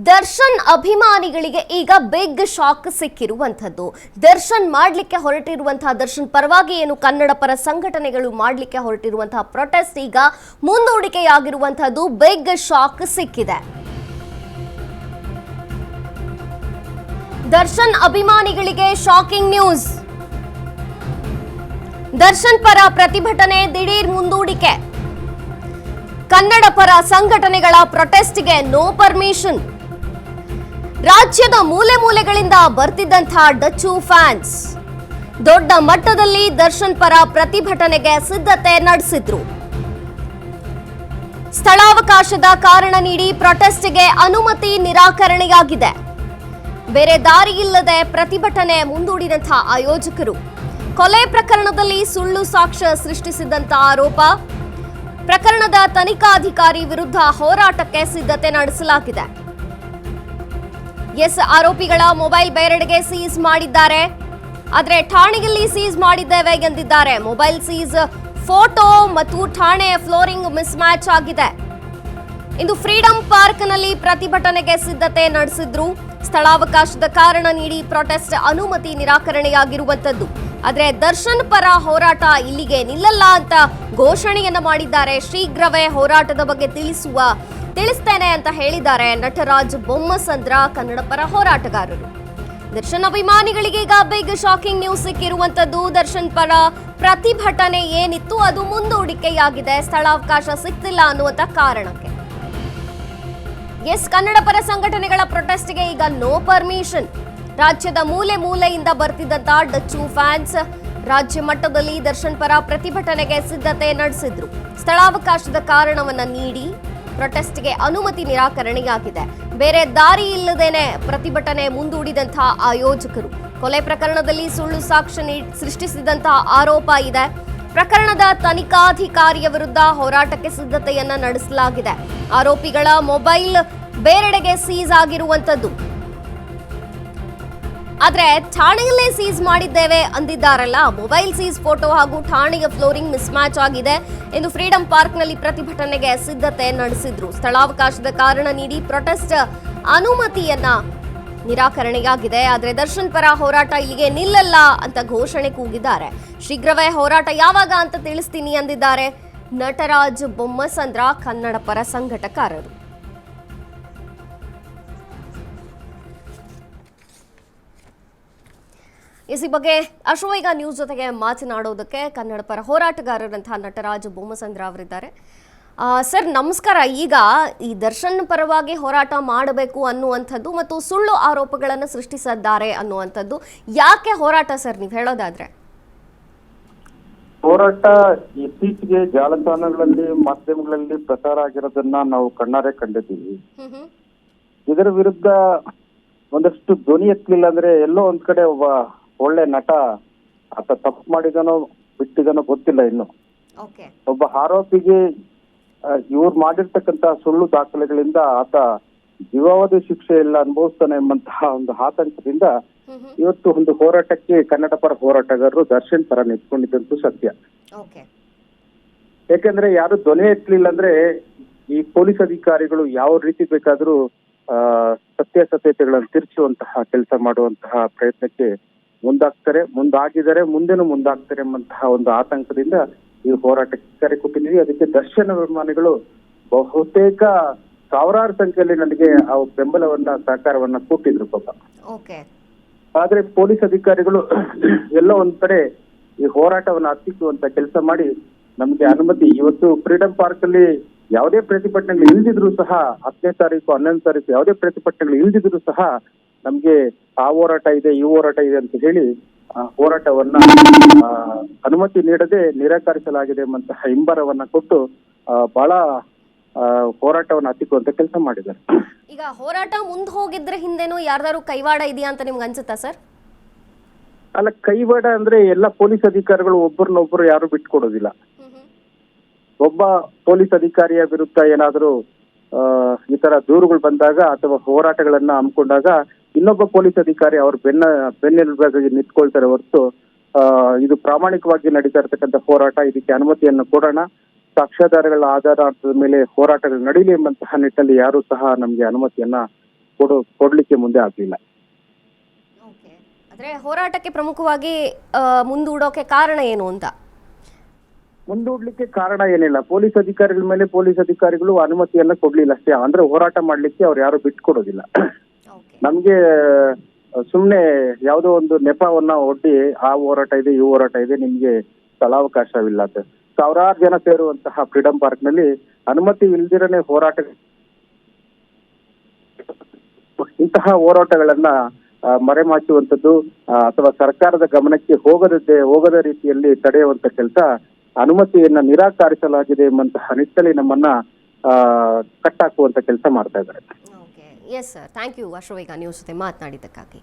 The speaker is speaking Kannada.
ದರ್ಶನ್ ಅಭಿಮಾನಿಗಳಿಗೆ ಈಗ ಬಿಗ್ ಶಾಕ್ ಸಿಕ್ಕಿರುವಂತದ್ದು. ದರ್ಶನ್ ಮಾಡಲಿಕ್ಕೆ ಹೊರಟಿರುವಂತಹ ದರ್ಶನ್ ಪರವಾಗಿ ಏನು ಕನ್ನಡ ಪರ ಸಂಘಟನೆಗಳು ಮಾಡಲಿಕ್ಕೆ ಹೊರಟಿರುವಂತಹ ಪ್ರೊಟೆಸ್ಟ್ ಈಗ ಮುಂದೂಡಿಕೆಯಾಗಿರುವಂತದ್ದು ಬಿಗ್ ಶಾಕ್ ಸಿಕ್ಕಿದೆ. ದರ್ಶನ್ ಅಭಿಮಾನಿಗಳಿಗೆ ಶಾಕಿಂಗ್ ನ್ಯೂಸ್. ದರ್ಶನ್ ಪರ ಪ್ರತಿಭಟನೆ ದಿಢೀರ್ ಮುಂದೂಡಿಕೆ. ಕನ್ನಡ ಪರ ಸಂಘಟನೆಗಳ ಪ್ರೊಟೆಸ್ಟ್ಗೆ ನೋ ಪರ್ಮಿಷನ್. ರಾಜ್ಯದ ಮೂಲೆ ಮೂಲೆಗಳಿಂದ ಬರ್ತಿದ್ದಂತಹ ಡಚ್ಚು ಫ್ಯಾನ್ಸ್ ದೊಡ್ಡ ಮಟ್ಟದಲ್ಲಿ ದರ್ಶನ್ ಪರ ಪ್ರತಿಭಟನೆಗೆ ಸಿದ್ಧತೆ ನಡೆಸಿದ್ರು. ಸ್ಥಳಾವಕಾಶದ ಕಾರಣ ನೀಡಿ ಪ್ರೊಟೆಸ್ಟ್ಗೆ ಅನುಮತಿ ನಿರಾಕರಣೆಯಾಗಿದೆ. ಬೇರೆ ದಾರಿ ಇಲ್ಲದೆ ಪ್ರತಿಭಟನೆ ಮುಂದೂಡಿದಂತಹ ಆಯೋಜಕರು ಕೊಲೆ ಪ್ರಕರಣದಲ್ಲಿ ಸುಳ್ಳು ಸಾಕ್ಷ್ಯ ಸೃಷ್ಟಿಸಿದಂತ ಆರೋಪ. ಪ್ರಕರಣದ ತನಿಖಾಧಿಕಾರಿ ವಿರುದ್ಧ ಹೋರಾಟಕ್ಕೆ ಸಿದ್ಧತೆ ನಡೆಸಲಾಗಿದೆ. ಆರೋಪಿಗಳ ಮೊಬೈಲ್ ಬೇರೆಡೆಗೆ ಸೀಸ್ ಮಾಡಿದ್ದಾರೆ. ಆದರೆ ಠಾಣೆಯಲ್ಲಿ ಸೀಸ್ ಮಾಡಿದ್ದೇವೆ ಎಂದಿದ್ದಾರೆ. ಮೊಬೈಲ್ ಸೀಸ್ ಫೋಟೋ ಮತ್ತು ಠಾಣೆ ಫ್ಲೋರಿಂಗ್ ಮಿಸ್ ಮ್ಯಾಚ್ ಆಗಿದೆ. ಇಂದು ಫ್ರೀಡಂ ಪಾರ್ಕ್ನಲ್ಲಿ ಪ್ರತಿಭಟನೆಗೆ ಸಿದ್ಧತೆ ನಡೆಸಿದ್ರು. ಸ್ಥಳಾವಕಾಶದ ಕಾರಣ ನೀಡಿ ಪ್ರೊಟೆಸ್ಟ್ ಅನುಮತಿ ನಿರಾಕರಣೆಯಾಗಿರುವಂತದ್ದು. ಆದರೆ ದರ್ಶನ್ ಪರ ಹೋರಾಟ ಇಲ್ಲಿಗೆ ನಿಲ್ಲಲ್ಲ ಅಂತ ಘೋಷಣೆಯನ್ನ ಮಾಡಿದ್ದಾರೆ. ಶೀಘ್ರವೇ ಹೋರಾಟದ ಬಗ್ಗೆ ತಿಳಿಸ್ತೇನೆ ಅಂತ ಹೇಳಿದ್ದಾರೆ ನಟರಾಜ್ ಬೊಮ್ಮಸಂದ್ರ, ಕನ್ನಡ ಪರ ಹೋರಾಟಗಾರರು. ದರ್ಶನ್ ಅಭಿಮಾನಿಗಳಿಗೆ ಈಗ ಬಿಗ್ ಶಾಕಿಂಗ್ ನ್ಯೂಸ್ ಸಿಕ್ಕಿರುವಂತದ್ದು. ದರ್ಶನ್ ಪರ ಪ್ರತಿಭಟನೆ ಏನಿತ್ತು ಅದು ಮುಂದೂಡಿಕೆಯಾಗಿದೆ. ಸ್ಥಳಾವಕಾಶ ಸಿಗ್ತಿಲ್ಲ ಅನ್ನುವಂತ ಕಾರಣಕ್ಕೆ. ಕನ್ನಡ ಪರ ಸಂಘಟನೆಗಳ ಪ್ರೊಟೆಸ್ಟ್ಗೆ ಈಗ ನೋ ಪರ್ಮಿಷನ್. ರಾಜ್ಯದ ಮೂಲೆ ಮೂಲೆಯಿಂದ ಬರ್ತಿದ್ದಂತ ಡಚ್ಚು ಫ್ಯಾನ್ಸ್ ರಾಜ್ಯ ಮಟ್ಟದಲ್ಲಿ ದರ್ಶನ್ ಪರ ಪ್ರತಿಭಟನೆಗೆ ಸಿದ್ಧತೆ ನಡೆಸಿದ್ರು. ಸ್ಥಳಾವಕಾಶದ ಕಾರಣವನ್ನ ನೀಡಿ ಪ್ರೊಟೆಸ್ಟ್ಗೆ ಅನುಮತಿ ನಿರಾಕರಣೆಯಾಗಿದೆ. ಬೇರೆ ದಾರಿ ಇಲ್ಲದೇನೆ ಪ್ರತಿಭಟನೆ ಮುಂದೂಡಿದಂತಹ ಆಯೋಜಕರು ಕೊಲೆ ಪ್ರಕರಣದಲ್ಲಿ ಸುಳ್ಳು ಸಾಕ್ಷ್ಯ ಸೃಷ್ಟಿಸಿದಂತಹ ಆರೋಪ ಇದೆ. ಪ್ರಕರಣದ ತನಿಖಾಧಿಕಾರಿಯ ವಿರುದ್ಧ ಹೋರಾಟಕ್ಕೆ ಸಿದ್ಧತೆಯನ್ನ ನಡೆಸಲಾಗಿದೆ. ಆರೋಪಿಗಳ ಮೊಬೈಲ್ ಬೇರೆಡೆಗೆ ಸೀಸ್ ಆಗಿರುವಂತದ್ದು. ಆದ್ರೆ ಠಾಣೆಯಲ್ಲೇ ಸೀಸ್ ಮಾಡಿದ್ದೇವೆ ಅಂದಿದ್ದಾರಲ್ಲ. ಮೊಬೈಲ್ ಸೀಸ್ ಫೋಟೋ ಹಾಗೂ ಠಾಣೆಯ ಫ್ಲೋರಿಂಗ್ ಮಿಸ್ ಮ್ಯಾಚ್ ಆಗಿದೆ ಎಂದು ಫ್ರೀಡಂ ಪಾರ್ಕ್ನಲ್ಲಿ ಪ್ರತಿಭಟನೆಗೆ ಸಿದ್ಧತೆ ನಡೆಸಿದ್ರು. ಸ್ಥಳಾವಕಾಶದ ಕಾರಣ ನೀಡಿ ಪ್ರೊಟೆಸ್ಟ್ ಅನುಮತಿಯನ್ನ ನಿರಾಕರಣೆಯಾಗಿದೆ. ಆದರೆ ದರ್ಶನ್ ಪರ ಹೋರಾಟ ಇಲ್ಲಿಗೆ ನಿಲ್ಲಲ್ಲ ಅಂತ ಘೋಷಣೆ ಕೂಗಿದ್ದಾರೆ. ಶೀಘ್ರವೇ ಹೋರಾಟ ಯಾವಾಗ ಅಂತ ತಿಳಿಸ್ತೀನಿ ಅಂದಿದ್ದಾರೆ ನಟರಾಜ್ ಬೊಮ್ಮಸಂದ್ರ, ಕನ್ನಡ ಪರ ಸಂಘಟಕರು. ಈ ಬಗ್ಗೆ ಅಶೋಕ ನ್ಯೂಸ್ ಜೊತೆಗೆ ಮಾತನಾಡೋದಕ್ಕೆ ಕನ್ನಡ ಪರ ಹೋರಾಟಗಾರರಂತಹ ನಟರಾಜ್ ಬೊಮ್ಮಸಂದ್ರ ಅವರಿದ್ದಾರೆ. ಸರ್ ನಮಸ್ಕಾರ. ಈಗ ಈ ದರ್ಶನ್ ಪರವಾಗಿ ಹೋರಾಟ ಮಾಡಬೇಕು ಅನ್ನುವಂಥದ್ದು ಮತ್ತು ಸುಳ್ಳು ಆರೋಪಗಳನ್ನು ಸೃಷ್ಟಿಸಿದ್ದಾರೆ ಅನ್ನುವಂಥದ್ದು ಯಾಕೆ ಹೋರಾಟ ಸರ್, ನೀವು ಹೇಳೋದಾದ್ರೆ? ಹೋರಾಟ ಇತ್ತೀಚೆಗೆ ಜಾಲತಾಣಗಳಲ್ಲಿ ಮಾಧ್ಯಮಗಳಲ್ಲಿ ಪ್ರಸಾರ ಆಗಿರೋದನ್ನ ನಾವು ಕಣ್ಣಾರೆ ಕಂಡಿದ್ದೀವಿ. ಇದರ ವಿರುದ್ಧ ಒಂದಷ್ಟು ಧ್ವನಿ ಎತ್ತಲಿಲ್ಲ ಅಂದ್ರೆ ಎಲ್ಲೋ ಒಂದ್ ಕಡೆ ಒಬ್ಬ ಒಳ್ಳೆ ನಟ ಆತ ತಪ್ಪು ಮಾಡಿದನೋ ಬಿಟ್ಟಿದನೋ ಗೊತ್ತಿಲ್ಲ. ಇನ್ನು ಒಬ್ಬ ಆರೋಪಿಗೆ ಇವ್ರು ಮಾಡಿರ್ತಕ್ಕಂತ ಸುಳ್ಳು ದಾಖಲೆಗಳಿಂದ ಆತ ಜೀವಾವಧಿ ಶಿಕ್ಷೆ ಎಲ್ಲ ಅನುಭವಿಸ್ತಾನೆ ಎಂಬಂತಹ ಒಂದು ಆತಂಕದಿಂದ ಇವತ್ತು ಒಂದು ಹೋರಾಟಕ್ಕೆ ಕನ್ನಡ ಪರ ಹೋರಾಟಗಾರರು ದರ್ಶನ್ ಪರ ನಿಂತ್ಕೊಂಡಿದ್ದಂತೂ ಸತ್ಯ. ಯಾಕಂದ್ರೆ ಯಾರು ಧ್ವನಿ ಎತ್ತಲಿಲ್ಲ ಅಂದ್ರೆ ಈ ಪೊಲೀಸ್ ಅಧಿಕಾರಿಗಳು ಯಾವ ರೀತಿ ಬೇಕಾದ್ರೂ ಸತ್ಯಾಸತ್ಯತೆಗಳನ್ನು ತಿರ್ಚುವಂತಹ ಕೆಲಸ ಮಾಡುವಂತಹ ಪ್ರಯತ್ನಕ್ಕೆ ಮುಂದಾಗಿದ್ದಾರೆ, ಮುಂದೆನೂ ಮುಂದಾಗ್ತಾರೆ ಎಂಬಂತಹ ಒಂದು ಆತಂಕದಿಂದ ಈ ಹೋರಾಟಕ್ಕೆ ಕರೆ ಕೊಟ್ಟಿದ್ದೀವಿ. ಅದಕ್ಕೆ ದರ್ಶನ್ ಅಭಿಮಾನಿಗಳು ಬಹುತೇಕ ಸಾವಿರಾರು ಸಂಖ್ಯೆಯಲ್ಲಿ ನನಗೆ ಆ ಬೆಂಬಲವನ್ನ ಸಹಕಾರವನ್ನ ಕೊಟ್ಟಿದ್ರು ಪಾಪ. ಆದ್ರೆ ಪೊಲೀಸ್ ಅಧಿಕಾರಿಗಳು ಎಲ್ಲೋ ಒಂದ್ ಕಡೆ ಈ ಹೋರಾಟವನ್ನ ಹತ್ತಿಕ್ಕುವಂತ ಕೆಲಸ ಮಾಡಿ ನಮ್ಗೆ ಅನುಮತಿ ಇವತ್ತು ಫ್ರೀಡಂ ಪಾರ್ಕ್ ಅಲ್ಲಿ ಯಾವುದೇ ಪ್ರತಿಭಟನೆಗಳು ಇಲ್ದಿದ್ರು ಸಹ 10ನೇ ತಾರೀಕು 11ನೇ ತಾರೀಕು ಯಾವುದೇ ಪ್ರತಿಭಟನೆಗಳು ಇಲ್ದಿದ್ರು ಸಹ ನಮ್ಗೆ ಆ ಹೋರಾಟ ಇದೆ ಈ ಹೋರಾಟ ಇದೆ ಅಂತ ಹೇಳಿ ಹೋರಾಟವನ್ನ ಅನುಮತಿ ನೀಡದೆ ನಿರಾಕರಿಸಲಾಗಿದೆ ಎಂಬಂತಹ ಹಿಂಬರವನ್ನ ಕೊಟ್ಟು ಬಹಳ ಹೋರಾಟವನ್ನ ಹತ್ತಿಕ್ಕುವಂತ ಕೆಲಸ ಮಾಡಿದ್ದಾರೆ. ಈಗ ಹೋರಾಟ ಮುಂದೆ ಹೋಗಿದ್ರೆ ಹಿಂದೆನೂ ಯಾರ್ದಾರು ಕೈವಾಡ ಇದೆಯಾ ಅಂತ ನಿಮ್ಗೆ ಅನ್ಸುತ್ತಾ ಸರ್? ಅಲ್ಲ, ಕೈವಾಡ ಅಂದ್ರೆ ಎಲ್ಲ ಪೊಲೀಸ್ ಅಧಿಕಾರಿಗಳು ಒಬ್ಬರನ್ನೊಬ್ಬರು ಯಾರು ಬಿಟ್ಕೊಡೋದಿಲ್ಲ. ಒಬ್ಬ ಪೊಲೀಸ್ ಅಧಿಕಾರಿಯ ವಿರುದ್ಧ ಏನಾದರೂ ಈ ತರ ದೂರುಗಳು ಬಂದಾಗ ಅಥವಾ ಹೋರಾಟಗಳನ್ನ ಹಮ್ಮಿಕೊಂಡಾಗ ಇನ್ನೊಬ್ಬ ಪೊಲೀಸ್ ಅಧಿಕಾರಿ ಅವ್ರ ಬೆನ್ನೆಲುಬಾಗಿ ನಿಂತ್ಕೊಳ್ತಾರೆ ಹೊರತು ಇದು ಪ್ರಾಮಾಣಿಕವಾಗಿ ನಡೀತಾ ಇರತಕ್ಕಂಥ ಹೋರಾಟ, ಇದಕ್ಕೆ ಅನುಮತಿಯನ್ನು ಕೊಡೋಣ, ಸಾಕ್ಷ್ಯಾಧಾರಗಳ ಆಧಾರದ ಮೇಲೆ ಹೋರಾಟಗಳು ನಡೀಲಿ ಎಂಬಂತಹ ನಿಟ್ಟಿನಲ್ಲಿ ಯಾರು ಸಹ ನಮ್ಗೆ ಅನುಮತಿಯನ್ನ ಕೊಡ್ಲಿಕ್ಕೆ ಮುಂದೆ ಆಗ್ಲಿಲ್ಲ. ಆದ್ರೆ ಹೋರಾಟಕ್ಕೆ ಪ್ರಮುಖವಾಗಿ ಮುಂದೂಡೋಕೆ ಕಾರಣ ಏನು ಅಂತ? ಮುಂದೂಡ್ಲಿಕ್ಕೆ ಕಾರಣ ಏನಿಲ್ಲ, ಪೊಲೀಸ್ ಅಧಿಕಾರಿಗಳ ಮೇಲೆ ಪೊಲೀಸ್ ಅಧಿಕಾರಿಗಳು ಅನುಮತಿಯನ್ನ ಕೊಡ್ಲಿಲ್ಲ ಅಷ್ಟೇ. ಅಂದ್ರೆ ಹೋರಾಟ ಮಾಡ್ಲಿಕ್ಕೆ ಅವ್ರು ಯಾರು ಬಿಟ್ಕೊಡೋದಿಲ್ಲ. ನಮ್ಗೆ ಸುಮ್ನೆ ಯಾವುದೋ ಒಂದು ನೆಪವನ್ನ ಒಡ್ಡಿ ಆ ಹೋರಾಟ ಇದೆ ಈ ಹೋರಾಟ ಇದೆ ನಿಮ್ಗೆ ಸ್ಥಳಾವಕಾಶವಿಲ್ಲ ಅಂತ ಸಾವಿರಾರು ಜನ ಸೇರುವಂತಹ ಫ್ರೀಡಂ ಪಾರ್ಕ್ ನಲ್ಲಿ ಅನುಮತಿ ಇಲ್ದಿರನೆ ಹೋರಾಟ, ಇಂತಹ ಹೋರಾಟಗಳನ್ನ ಮರೆಮಾಚುವಂಥದ್ದು ಅಥವಾ ಸರ್ಕಾರದ ಗಮನಕ್ಕೆ ಹೋಗದ ರೀತಿಯಲ್ಲಿ ತಡೆಯುವಂತ ಕೆಲಸ, ಅನುಮತಿಯನ್ನ ನಿರಾಕರಿಸಲಾಗಿದೆ ಎಂಬಂತಹ ನಿಟ್ಟಿನಲ್ಲಿ ನಮ್ಮನ್ನ ಕಟ್ಟಾಕುವಂತ ಕೆಲಸ ಮಾಡ್ತಾ ಇದ್ದಾರೆ. Yes sir, thank you Ashwavega news ಜೊತೆ ಮಾತನಾಡಿದ್ದಕ್ಕಾಗಿ.